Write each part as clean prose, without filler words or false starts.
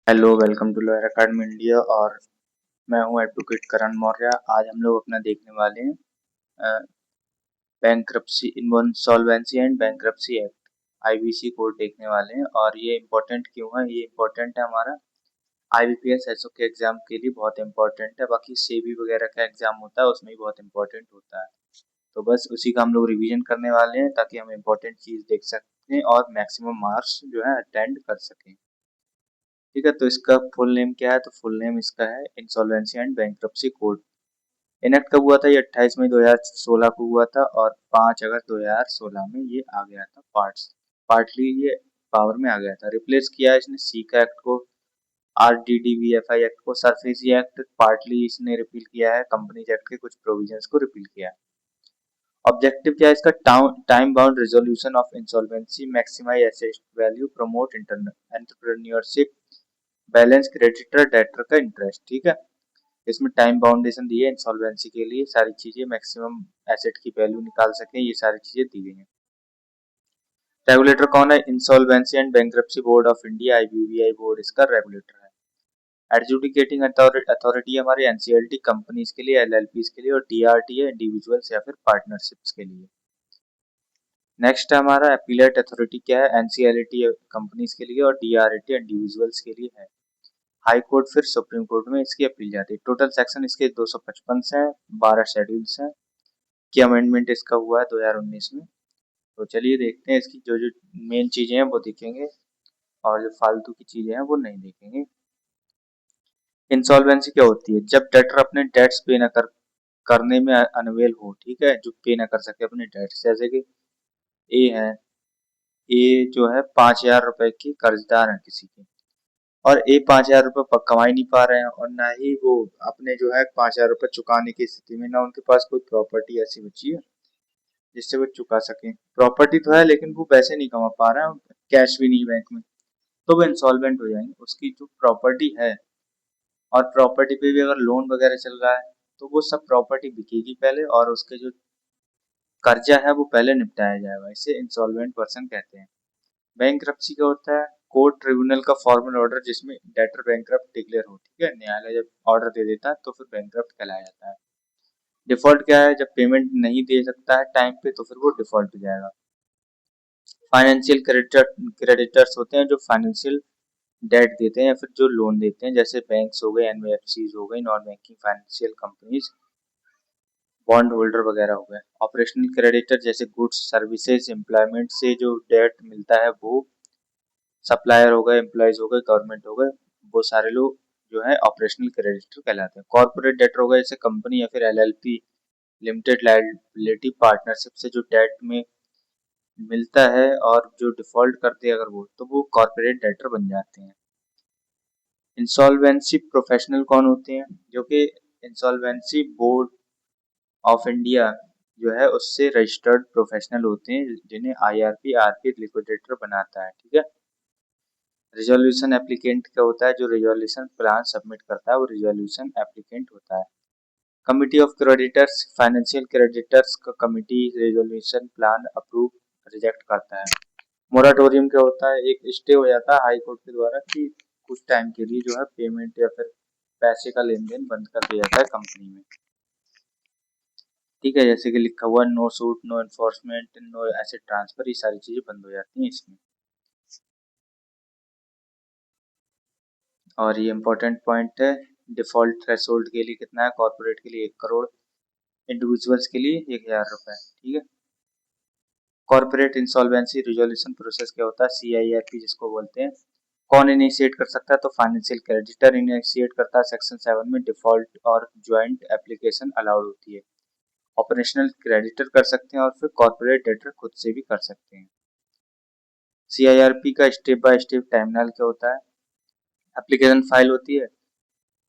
Hello, welcome to lawyer academy India. और मैं हूं एडवोकेट करण मौर्य। आज हम लोग अपना देखने वाले हैं bankruptcy insolvency and bankruptcy act IBC code देखने वाले हैं। और ये इम्पोर्टेंट क्यों है? ये इम्पोर्टेंट है हमारा आईबीपीएस एसओ के एग्जाम के लिए बहुत इम्पोर्टेंट है। बाकी सेबी वगैरह का एग्जाम होता है उसमें भी बहुत इम्पोर्टेंट होता है। तो बस उसी का हम लोग रिवीजन करने वाले हैं ताकि हम इम्पोर्टेंट चीज देख सकें और मैक्सिमम मार्क्स जो है अटेंड कर सकें। ठीक है, तो इसका फुल नेम क्या है? तो फुल नेम इसका है insolvency and bankruptcy code. Enact कब हुआ था? ये 28 मई 2016 को हुआ था और 5 अगस्त 2016 में ये आ गया था। पार्टली ये पावर में आ गया था। रिप्लेस किया है इसने सीका एक्ट को, आरडीडीवीएफआई एक्ट को, सरफेसी एक्ट। पार्टली इसने रिपील किया है, कंपनीज एक्ट के कुछ प्रोविजंस को रिपील किया है। ऑब्जेक्टिव क्या है इसका? Time bound resolution of insolvency, maximise asset value, promote entrepreneurship, balance creditor debtor का इंटरेस्ट। ठीक है, इसमें टाइम बाउंडेशन दी है इंसॉल्वेंसी के लिए, सारी चीजें मैक्सिमम एसेट की वैल्यू निकाल सकें, ये सारी चीजें दी गई हैं। रेगुलेटर कौन है? Insolvency and bankruptcy board of India, IBBI board इसका रेगुलेटर है। एडजुडिकेटिंग अथॉरिटी हमारी एनसीएलटी कंपनीज के लिए, एलएलपीज के लिए, और डीआरटी है इंडिविजुअल्स या फिर पार्टनरशिप्स के लिए। नेक्स्ट हमारा अपीलेट अथॉरिटी क्या है? एनसीएलटी कंपनीज के लिए और डीआरटी इंडिविजुअल्स के लिए है। हाई कोर्ट फिर सुप्रीम कोर्ट में इसकी अपील जाती है। टोटल सेक्शन इसके 255 से हैं, 12 शेड्यूल्स हैं कि अमेंडमेंट इसका हुआ है 2019 में। तो चलिए देखते हैं इसकी जो जो मेन चीजें हैं वो देखेंगे और जो फालतू की चीजें हैं वो नहीं देखेंगे। इंसॉल्वेंसी क्या होती है? जब डेटर अपने डेट्स पे न करने में अनवेल हो। ठीक है, जो पे ना कर सके अपने डेट्स, जैसे कि ए है, ए जो है 5,000 रुपए की कर्जदार है किसी के, और ए 5,000 रुपये कमा ही नहीं पा रहे हैं और ना ही वो अपने जो है 5,000 रुपये चुकाने की स्थिति में, ना उनके पास कोई प्रॉपर्टी ऐसी बची है जिससे वो चुका सके। प्रॉपर्टी तो है लेकिन वो पैसे नहीं कमा पा रहे हैं, कैश भी नहीं बैंक में, तो वो इंसॉल्वेंट हो जाएंगे। उसकी जो प्रॉपर्टी है, और प्रॉपर्टी पे भी अगर लोन वगैरह चल रहा है तो वो सब प्रॉपर्टी बिकेगी पहले और उसके जो कर्जा है वो पहले निपटाया जाएगा। इसे इंसॉल्वेंट पर्सन कहते हैं। बैंक्रप्सी क्या होता है? कोर्ट ट्रिब्यूनल का फॉर्मल ऑर्डर जिसमें डेटर बैंक्रप्ट डिक्लेयर हो। ठीक है, न्यायालय जब ऑर्डर दे देता है तो फिर बैंक्रप्ट कहलाया जाता है। डिफॉल्ट क्या है? जब पेमेंट नहीं दे सकता है टाइम पे तो फिर वो डिफॉल्ट हो जाएगा। फाइनेंशियल क्रेडिटर्स होते हैं जो फाइनेंशियल डेट देते हैं या फिर जो लोन देते हैं, जैसे बैंक्स हो गए, एनबीएफसीज हो गई, non banking financial companies, bond holder वगैरह हो गए। ऑपरेशनल क्रेडिटर जैसे गुड्स सर्विसेज एम्प्लॉयमेंट से जो डेट मिलता है वो, सप्लायर हो गए, एम्प्लॉयज हो गए, गवर्नमेंट हो गए, वो सारे लोग जो है ऑपरेशनल क्रेडिटर कहलाते हैं। कॉर्पोरेट डेटर हो गए जैसे कंपनी या फिर एलएलपी, लिमिटेड लायबिलिटी पार्टनरशिप से जो डेट में मिलता है और जो डिफॉल्ट करते हैं अगर वो, तो वो कॉर्पोरेट डेटर बन जाते हैं। इंसॉल्वेंसी प्रोफेशनल कौन होते हैं? जो कि इंसॉल्वेंसी बोर्ड ऑफ इंडिया जो है उससे रजिस्टर्ड प्रोफेशनल होते हैं, जिन्हें आईआरपी आरपी लिक्विडेटर बनाता है। ठीक है, रिजोल्यूशन एप्लीकेंट क्या होता है? जो रिजोल्यूशन प्लान सबमिट करता है वो रिजोल्यूशन एप्लीकेंट होता है। Committee of creditors, financial creditors का committee resolution plan approve reject करता है। मोराटोरियम क्या होता है? एक स्टे हो जाता है हाई कोर्ट के द्वारा कि कुछ टाइम के लिए जो है पेमेंट या फिर पैसे का लेन देन बंद कर दिया जाता है कंपनी में। ठीक है, जैसे कि लिखा हुआ no suit, no enforcement, no asset transfer, ये सारी चीजें बंद हो जाती हैं इसमें। और ये इंपॉर्टेंट पॉइंट है, डिफॉल्ट थ्रेशोल्ड के लिए कितना है? कॉर्पोरेट के लिए 1 करोड़, इंडिविजुअल्स के लिए 1,000 रुपए। ठीक है, कॉर्पोरेट इंसॉल्वेंसी रिजोल्यूशन प्रोसेस क्या होता है? सीआईआरपी जिसको बोलते हैं। कौन इनिशिएट कर सकता है? तो फाइनेंशियल क्रेडिटर इनिशिएट करता है। सेक्शन 7 में डिफॉल्ट और ज्वाइंट एप्लीकेशन अलाउड होती है। ऑपरेशनल क्रेडिटर कर सकते हैं और फिर कॉर्पोरेट डेटर खुद से भी कर सकते हैं। सीआईआरपी का स्टेप बाय स्टेप टाइमलाइन क्या होता है? एप्लीकेशन फाइल होती है,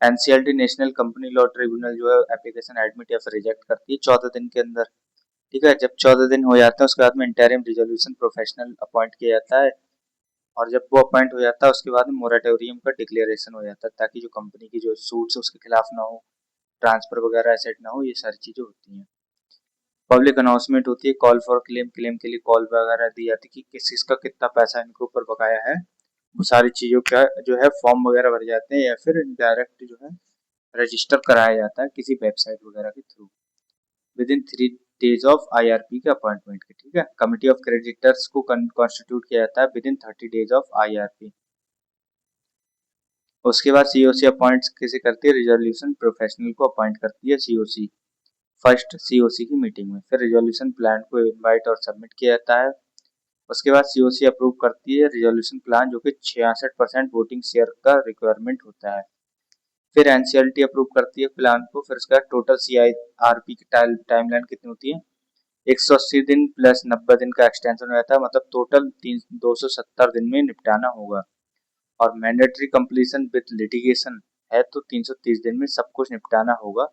NCLT national company law tribunal जो है एप्लीकेशन एडमिट या फिर रिजेक्ट करती है 14 दिन के अंदर। ठीक है, जब 14 दिन हो जाते हैं उसके बाद में इंटरिम रिजोल्यूशन प्रोफेशनल अपॉइंट किया जाता है, और जब वो अपॉइंट हो जाता है उसके बाद में मोरेटोरियम का डिक्लेरेशन हो जाता है ताकि जो कंपनी की जो सूट्स उसके खिलाफ ना हो, ट्रांसफर वगैरह एसेट ना हो, ये सारी चीजें होती हैं। पब्लिक अनाउंसमेंट होती है, कॉल फॉर क्लेम, क्लेम के लिए कॉल वगैरह दी जाती है कि किस चीज का कितना पैसा इनके ऊपर बकाया है वो सारी चीज़ों का जो है फॉर्म वगैरह भर जाते हैं या फिर डायरेक्ट जो है रजिस्टर कराया जाता है किसी वेबसाइट वगैरह के through with in 3 days of IRP के अपॉइंटमेंट के। ठीक है, कमिटी ऑफ क्रेडिटर्स को कॉन्स्टिट्यूट किया जाता है with in 30 days of IRP। उसके बाद COC अपॉइंट किसे करती है, रिजोल्यूशन प्रोफेशनल को अपॉइंट करती है COC फर्स्ट COC की मीटिंग में। फिर रिजोल्यूशन प्लान को इनवाइट और सबमिट किया जाता है। उसके बाद COC अप्रूव करती है रिजोल्यूशन प्लान जो कि 66% वोटिंग शेयर का रिक्वायरमेंट होता है। फिर NCLT अप्रूव करती है प्लान को। फिर उसका टोटल CIRP की टाइमलाइन कितनी होती है, 180 दिन प्लस 90 दिन का एक्सटेंशन हो जाता है, मतलब टोटल 270 दिन में निपटाना होगा। और मैंडेटरी कंप्लीशन विद लिटिगेशन है तो 330 दिन में सब कुछ निपटाना होगा।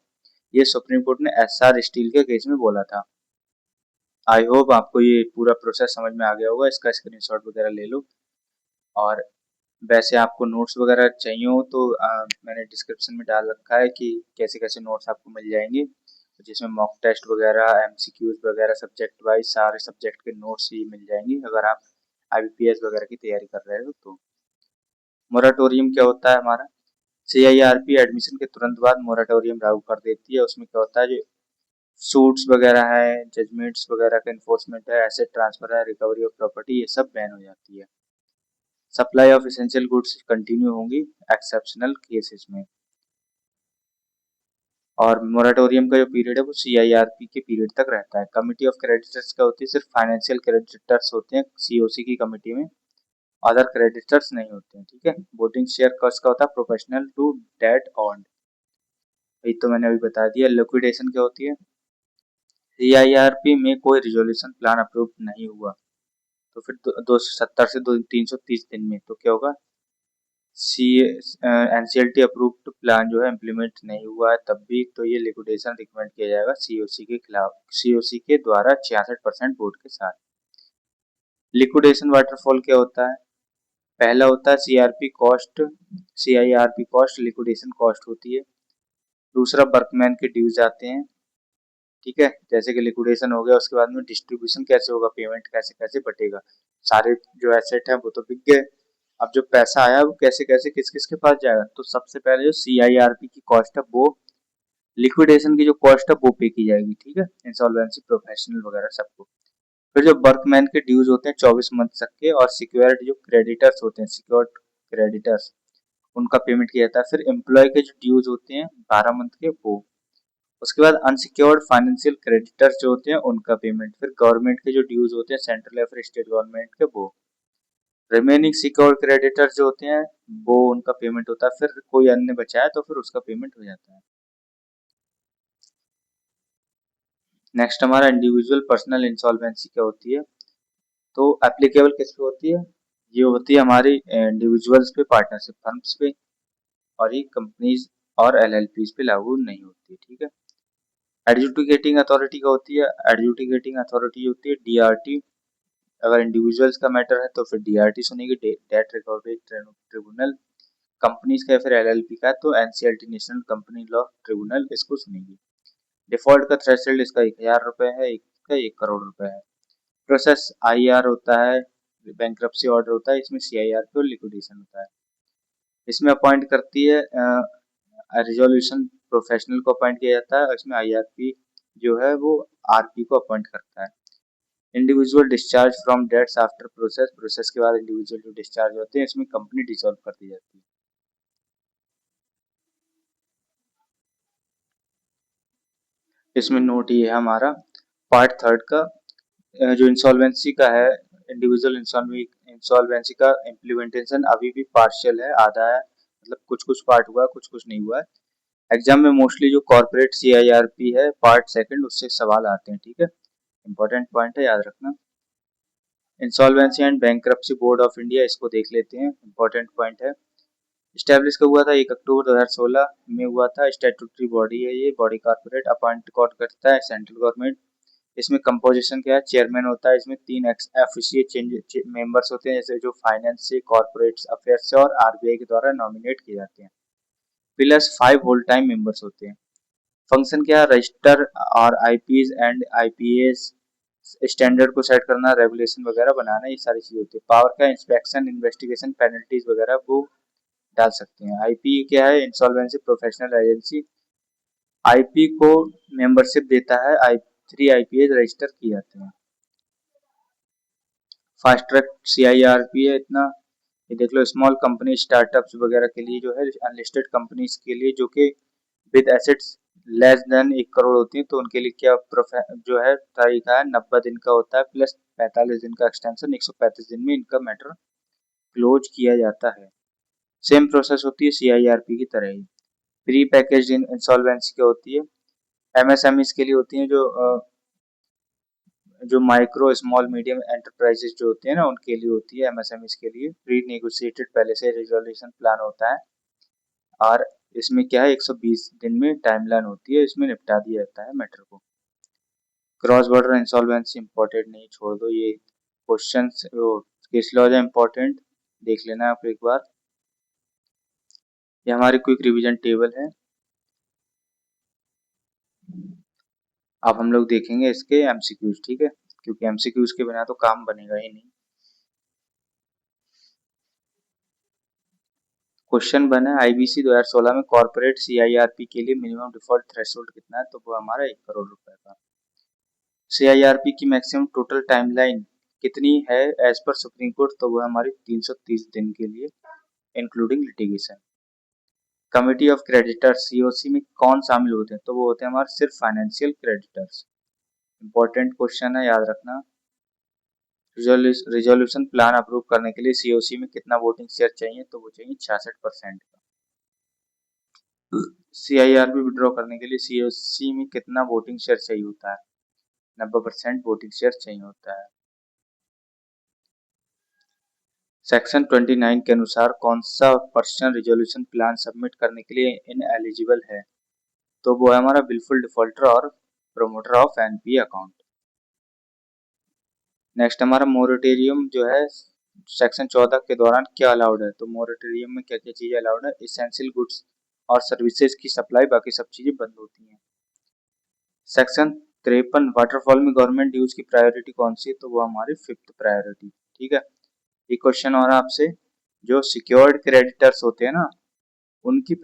ये सुप्रीम कोर्ट ने SR स्टील के केस में बोला था। आई होप आपको ये पूरा प्रोसेस समझ में आ गया होगा, इसका स्क्रीनशॉट वगैरह ले लो। और वैसे आपको नोट्स वगैरह चाहिए हो तो मैंने डिस्क्रिप्शन में डाल रखा है कि कैसे कैसे नोट्स आपको मिल जाएंगे, जिसमें मॉक टेस्ट वगैरह MCQs वगैरह सब्जेक्ट वाइज सारे सब्जेक्ट के नोट्स ही मिल जाएंगे अगर आप IBPS वगैरह की तैयारी कर रहे हो तो। मोराटोरियम क्या होता है हमारा, CIRP एडमिशन के तुरंत बाद मोराटोरियम लागू कर देती है। उसमें क्या होता है, जो सूट्स वगैरह है, जजमेंट्स वगैरह का इन्फोर्समेंट है, एसेट ट्रांसफर है, रिकवरी ऑफ प्रॉपर्टी, ये सब बैन हो जाती है। Supply of essential goods continue होंगी एक्सेप्शनल केसेस में। और मोराटोरियम का जो पीरियड है वो CIRP के पीरियड तक रहता है। कमिटी ऑफ क्रेडिटर्स क्या होती है, सिर्फ फाइनेंशियल क्रेडिटर्स होते हैं COC की कमिटी में, अदर क्रेडिटर्स नहीं होते हैं। ठीक है, वोटिंग शेयर कॉस्ट का होता है प्रोफेशनल टू डेट ऑन, ये तो मैंने अभी बता दिया। लिक्विडेशन क्या होती है, CIRP में कोई रिजोल्यूशन प्लान अप्रूव नहीं हुआ तो फिर 270 से 330 दिन में तो क्या होगा, सी NCLT अप्रूव्ड प्लान जो है इम्प्लीमेंट नहीं हुआ है तब भी तो ये लिक्विडेशन रिकमेंड किया जाएगा COC के खिलाफ, COC के द्वारा 66% वोट के साथ। लिक्विडेशन वाटरफॉल क्या होता है, पहला होता है CIRP कॉस्ट लिक्विडेशन कॉस्ट होती है। दूसरा वर्कमैन के ड्यूज आते हैं। ठीक है, जैसे कि लिक्विडेशन हो गया, उसके बाद में डिस्ट्रीब्यूशन कैसे होगा, पेमेंट कैसे कैसे बटेगा, सारे जो एसेट है वो तो बिक गए, अब जो पैसा आया वो कैसे कैसे किस किस के पास जाएगा। तो सबसे पहले जो CIRP की कॉस्ट है वो लिक्विडेशन की जो कॉस्ट है वो पे की जाएगी। ठीक है, इंसॉल्वेंसी प्रोफेशनल वगैरह सबको। फिर जो वर्कमैन के ड्यूज होते हैं 24 मंथ तक के, और सिक्योर्ड जो क्रेडिटर्स होते हैं, सिक्योर्ड क्रेडिटर्स, उनका पेमेंट किया जाता है। फिर एम्प्लॉय के जो ड्यूज होते हैं 12 मंथ के वो। उसके बाद अनसिक्योर्ड फाइनेंशियल क्रेडिटर्स जो होते हैं उनका पेमेंट। फिर गवर्नमेंट के जो ड्यूज होते हैं सेंट्रल या फिर स्टेट गवर्नमेंट के वो। रिमेनिंग सिक्योर्ड क्रेडिटर्स जो होते हैं वो उनका पेमेंट होता है। फिर कोई अन्य बचा है तो फिर उसका पेमेंट हो जाता है। नेक्स्ट हमारा इंडिविजुअल पर्सनल इंसॉल्वेंसी क्या होती है, तो एप्लीकेबल किस पे होती है, ये होती है हमारी इंडिविजुअल्स पे, पार्टनरशिप फर्म्स पे, और ये कंपनीज और LLPs पे लागू नहीं होती। ठीक है, एडजुडिकेटिंग अथॉरिटी का होती है, एडजुडिकेटिंग अथॉरिटी होती है DRT। अगर इंडिविजुअल्स का मैटर है तो फिर DRT सुनेगी, डेट रिकवरी ट्रिब्यूनल। कंपनीज का या फिर LLP का तो NCLT national company law tribunal इसको सुनेगी। डिफॉल्ट का थ्रेशोल्ड इसका 1000 रुपए है, एक का 1 करोड़ रुपए है। प्रोसेस IR होता है, बैंक्रप्सी ऑर्डर होता है, इसमें CIRP और लिक्विडेशन होता है। इसमें अपॉइंट करती है रिजोल्यूशन प्रोफेशनल को अपॉइंट किया जाता है, और इसमें IRP जो है वो RP को अपॉइंट करता है। Individual discharge from debts after process, process के बाद इंडिविजुअल जो डिस्चार्ज होते हैं इसमें कंपनी डिसॉल्व कर दी जाती है। इसमें नोट ये है हमारा पार्ट थर्ड का, जो इंसॉल्वेंसी का है, इंडिविजुअल इंसॉल्वेंसी का इम्प्लीमेंटेशन अभी भी पार्शियल है, आधा है, मतलब कुछ कुछ पार्ट हुआ है कुछ कुछ नहीं हुआ है। एग्जाम में मोस्टली जो कॉर्पोरेट CIRP है पार्ट सेकंड उससे सवाल आते हैं। ठीक है, इंपॉर्टेंट पॉइंट है, याद रखना। Insolvency and bankruptcy board of India, इसको देख लेते हैं, इंपॉर्टेंट पॉइंट है। स्टैब्लिश कब हुआ था, 1 अक्टूबर 2016 में हुआ था। स्टैट्यूटरी बॉडी है, ये बॉडी कॉर्पोरेट अपॉइंट कौन करता है, सेंट्रल गवर्नमेंट। इसमें कंपोजिशन क्या है, चेयरमैन होता है, इसमें 3 एफिशिएट मेंबर्स होते हैं, जैसे जो फाइनेंस से, कॉर्पोरेट अफेयर्स से और RBI के द्वारा नॉमिनेट किए जाते हैं। प्लस 5 होल टाइम मेंबर्स होते हैं। फंक्शन क्या है, रजिस्टर और IPs एंड IPAs स्टैंडर्ड को सेट करना, रेगुलेशन वगैरह बनाना, ये सारी चीजें होती है। पावर का इंस्पेक्शन, इन्वेस्टिगेशन, पेनल्टीज वगैरह वो डाल सकते हैं। आईपी क्या है? Insolvency professional agency. आईपी को मेंबरशिप देता है, आई 3 आईपीएस रजिस्टर किए जाते हैं। फास्ट ट्रैक सीआईआरपी है इतना, ये देख लो। स्मॉल कंपनी स्टार्टअप्स वगैरह के लिए जो है, अनलिस्टेड कंपनीज के लिए जो कि with assets less than 1 crore होती है, तो उनके लिए क्या जो है तरीका है, 90 दिन का होता है प्लस 45 दिन का एक्सटेंशन। 135 दिन में इनका मैटर क्लोज किया जाता है। सेम प्रोसेस होती है सीआईआरपी की तरह ही। प्री पैकेज इंसॉल्वेंसी क्या होती है? एमएसएमईज के लिए होती है, जो माइक्रो स्मॉल मीडियम एंटरप्राइजेस जो होते हैं ना, उनके लिए होती है। एमएसएमईज के लिए प्री नेगोशिएटेड पहले से रिजोल्यूशन प्लान होता है, और इसमें क्या है 120 दिन में टाइमलाइन होती है, इसमें निपटा दिया जाता है मैटर को। क्रॉस बॉर्डर इंसॉल्वेंसी इंपॉर्टेंट नहीं, छोड़ दो। ये क्वेश्चन केस लॉ है इंपॉर्टेंट, देख लेना आप एक बार। ये हमारी क्विक रिवीजन टेबल है। अब हम लोग देखेंगे इसके एमसीक्यूज, ठीक है, क्योंकि एमसीक्यूज के बिना तो काम बनेगा ही नहीं। क्वेश्चन बना है आईबीसी 2016 में कॉर्पोरेट सीआईआरपी के लिए मिनिमम डिफॉल्ट थ्रेशोल्ड कितना है? तो वो हमारा 1 करोड़ रुपए का। सीआईआरपी की मैक्सिमम टोटल टाइमलाइन कितनी है एज पर सुप्रीम कोर्ट? तो वो हमारी 330 दिन के लिए including litigation. Committee of creditors COC में कौन शामिल होते हैं? तो वो होते हैं हमारे सिर्फ फाइनेंशियल क्रेडिटर्स। इंपॉर्टेंट क्वेश्चन है, याद रखना। रिजोल्यूशन प्लान अप्रूव करने के लिए सीओसी में कितना वोटिंग शेयर चाहिए? तो वो चाहिए 66% का। सीआईआरपी विड्रॉ करने के लिए सीओसी में कितना वोटिंग शेयर चाहिए होता है? 90% वोटिंग शेयर चाहिए होता है। सेक्शन 29 के अनुसार कौन सा पर्सन रिजोल्यूशन प्लान सबमिट करने के लिए इन एलिजिबल है? तो वो है हमारा बिलफुल डिफॉल्टर और promoter of NP account. Next हमारा मोरेटोरियम जो है, सेक्शन 14 के दौरान क्या अलाउड है? तो मोरेटोरियम में क्या क्या चीजें अलाउड है? इसेंशियल गुड्स और सर्विसेज की सप्लाई, बाकी सब चीजें बंद होती हैं। सेक्शन 53 वाटरफॉल में गवर्नमेंट ड्यूज की प्रायोरिटी कौन सी है? तो वो हमारी 5th प्रायोरिटी, ठीक है। ये क्वेश्चन और आपसे, जो सिक्योर्ड क्रेडिटर्स होते हैं ना, उनकी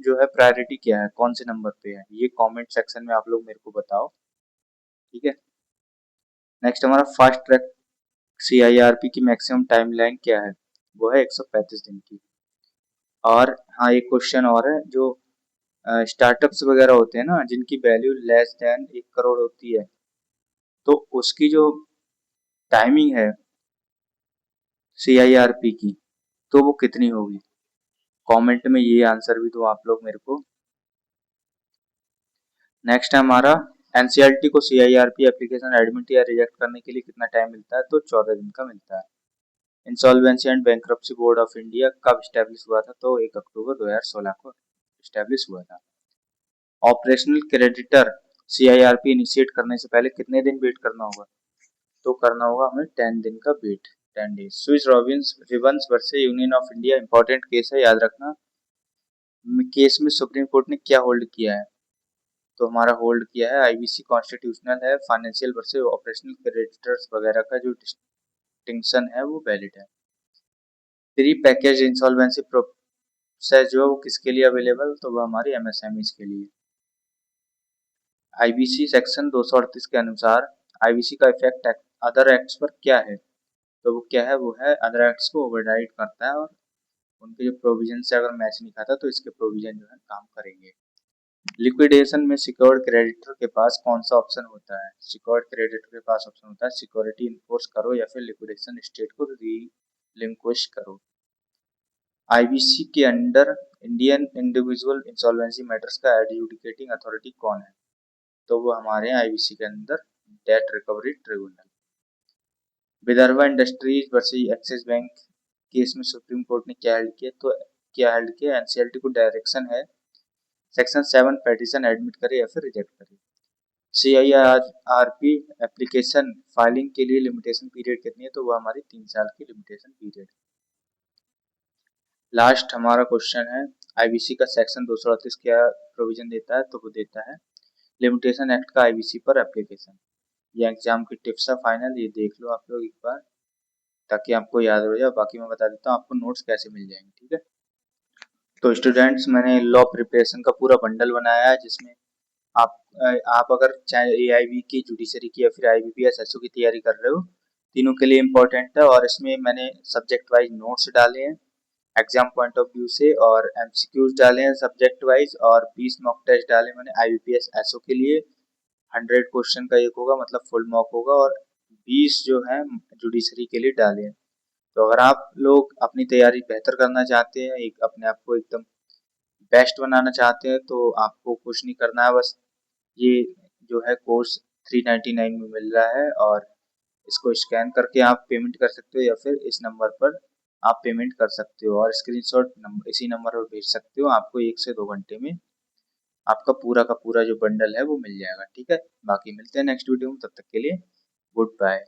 जो है प्रायोरिटी क्या है, कौन से नंबर पे है? ये कमेंट सेक्शन में आप लोग मेरे को बताओ, ठीक है। नेक्स्ट हमारा फास्ट ट्रैक सीआईआरपी की मैक्सिमम टाइमलाइन क्या है? वो है 135 दिन की। और हाँ, एक क्वेश्चन और है, जो स्टार्टअप्स वगैरह होते हैं ना, जिनकी वैल्यू लेस देन 1 करोड़ होती है, तो उसकी जो टाइमिंग है सीआईआरपी की, तो वो कितनी होगी? कमेंट में ये आंसर भी दो आप लोग मेरे को। नेक्स्ट है हमारा, एनसीएलटी को सीआईआरपी एप्लीकेशन एडमिट या रिजेक्ट करने के लिए कितना टाइम मिलता है? तो 14 दिन का मिलता है। Insolvency and bankruptcy board of India कब स्टैब्लिश हुआ था? तो 1 अक्टूबर 2016 को स्टैब्लिश हुआ था। ऑपरेशनल क्रेडिटर सीआईआरपी इनिशिएट करने से पहले कितने दिन वेट करना होगा? तो करना होगा हमें 10 दिन का wait, 10 days. Swiss ribbons versus Union of India important case है, याद रखना। केस में सुप्रीम कोर्ट ने क्या होल्ड किया है? तो हमारा होल्ड किया है आईबीसी कॉन्स्टिट्यूशनल है, फाइनेंशियल वर्सेस ऑपरेशनल क्रेडिटर्स वगैरह का जो डिस्टिंक्शन है वो वैलिड है। प्री पैकेज इंसॉल्वेंसी प्रोसेस जो है वो किसके लिए अवेलेबल? तो वो हमारी एमएसएमईज के लिए। आईबीसी सेक्शन 238 के अनुसार आईबीसी का इफेक्ट अदर एक्ट्स पर क्या है? तो वो क्या है? वो है अदर एक्ट्स को ओवरराइड करता है, और उनके जो प्रोविजन से अगर मैच नहीं खाता तो इसके प्रोविजन जो है काम करेंगे। लिक्विडेशन में सिक्योर्ड क्रेडिटर के पास कौन सा ऑप्शन होता है? सिक्योर्ड क्रेडिटर के पास ऑप्शन होता है सिक्योरिटी इन्फोर्स करो या फिर लिक्विडेशन स्टेट को रिलिंक्विश करो। आईबीसी के under Indian individual insolvency matters का एडजुडिकेटिंग अथॉरिटी कौन है? तो वो हमारे आईबीसी के अंदर date recovery tribunal. Vidarbha industries versus axis bank case में सुप्रीम कोर्ट ने क्या हेल्ड किया? तो क्या हेल्ड किया? एनसीएलटी को डायरेक्शन है सेक्शन 7 पेटिशन एडमिट करे या फिर रिजेक्ट करे। सीआईआरपी एप्लीकेशन फाइलिंग के लिए लिमिटेशन पीरियड कितनी है? तो वो हमारी 3 साल की लिमिटेशन पीरियड। लास्ट हमारा क्वेश्चन है, आईबीसी का सेक्शन 238 क्या प्रोविजन देता है? तो वो देता है लिमिटेशन एक्ट का आईबीसी पर एप्लीकेशन। ये एग्जाम की टिप्स है फाइनल, ये देख लो आप लोग एक बार ताकि आपको याद हो जाए। बाकी मैं बता देता हूँ आपको नोट्स कैसे मिल जाएंगे, ठीक है। तो स्टूडेंट्स, मैंने लॉ प्रिपरेशन का पूरा बंडल बनाया है जिसमें आप आप अगर चाहे एआईबी की, जुडिशरी की या फिर आईबीपीएस एसओ की तैयारी कर रहे हो, तीनों के लिए इम्पोर्टेंट है। और इसमें मैंने सब्जेक्ट वाइज नोट्स डाले हैं एग्जाम पॉइंट ऑफ व्यू से, और एमसीक्यूज डाले हैं सब्जेक्ट वाइज, और 20 मॉक टेस्ट डाले मैंने आईबीपीएस एसओ के लिए। 100 क्वेश्चन का एक होगा, मतलब फुल मॉक होगा, और 20 जो है जुडिशरी के लिए डाले हैं। तो अगर आप लोग अपनी तैयारी बेहतर करना चाहते हैं, एक अपने आप को एकदम बेस्ट बनाना चाहते हैं, तो आपको कुछ नहीं करना है, बस ये जो है कोर्स 399 में मिल रहा है, और इसको स्कैन करके आप पेमेंट कर सकते हो, या फिर इस नंबर पर आप पेमेंट कर सकते हो और स्क्रीनशॉट इसी नंबर पर भेज सकते हो। आपको 1 से 2 घंटे में आपका पूरा का पूरा जो बंडल है वो मिल जाएगा, ठीक है। बाकी मिलते हैं नेक्स्ट वीडियो में, तब तक के लिए गुड बाय।